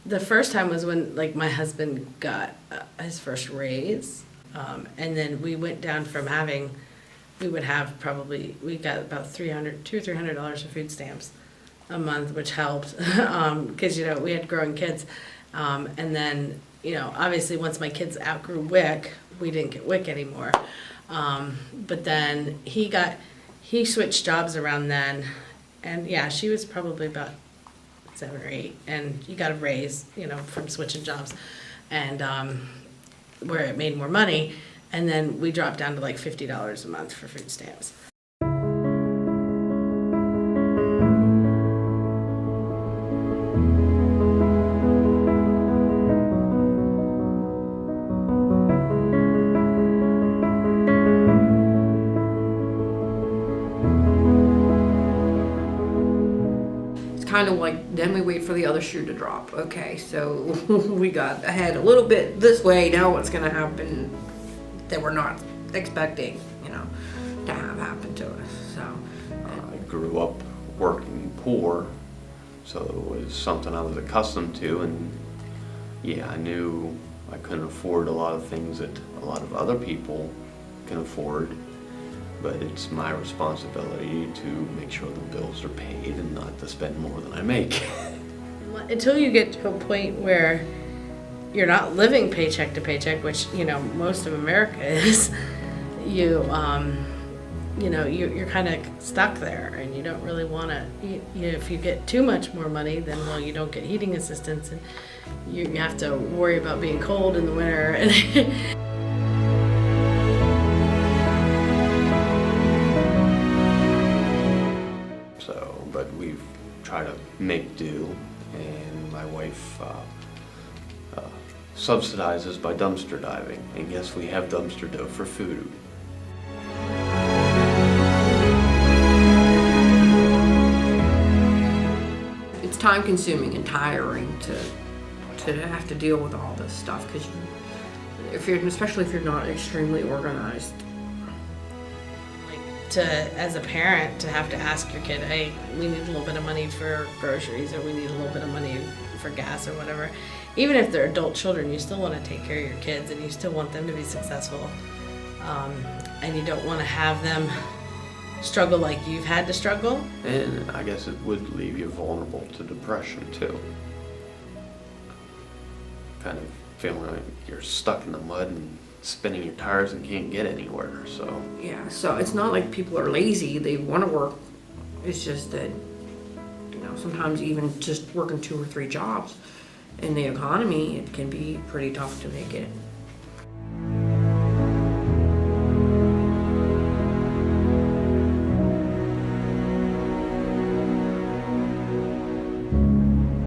the first time was when, like, my husband got his first raise. And then we went down from having, we got about $200 or $300 of food stamps a month, which helped, because, we had growing kids. And then, obviously, once my kids outgrew WIC, we didn't get WIC anymore. But then he switched jobs around then, and yeah, she was probably about 7 or 8, and he got a raise, from switching jobs, and where it made more money, and then we dropped down to like $50 a month for food stamps. Kind of like, then we wait for the other shoe to drop. Okay, so we got ahead a little bit this way. Now what's going to happen that we're not expecting, to have happen to us. So I grew up working poor, so it was something I was accustomed to, and yeah, I knew I couldn't afford a lot of things that a lot of other people can afford. But it's my responsibility to make sure the bills are paid and not to spend more than I make. Until you get to a point where you're not living paycheck to paycheck, which, most of America is, you're kind of stuck there, and you don't really want to, if you get too much more money, then, well, you don't get heating assistance, and you have to worry about being cold in the winter. And but we've tried to make do, and my wife subsidizes by dumpster diving, and yes, we have dumpster dove for food. it's time consuming and tiring to have to deal with all this stuff, because especially if you're not extremely organized. As a parent, to have to ask your kid, hey, we need a little bit of money for groceries, or we need a little bit of money for gas or whatever. Even if they're adult children, you still want to take care of your kids, and you still want them to be successful. And you don't want to have them struggle like you've had to struggle. And I guess it would leave you vulnerable to depression too. Kind of feeling like you're stuck in the mud and spinning your tires and can't get anywhere, so. Yeah, so it's not like people are lazy, they want to work. It's just that, sometimes even just working 2 or 3 jobs in the economy, it can be pretty tough to make it.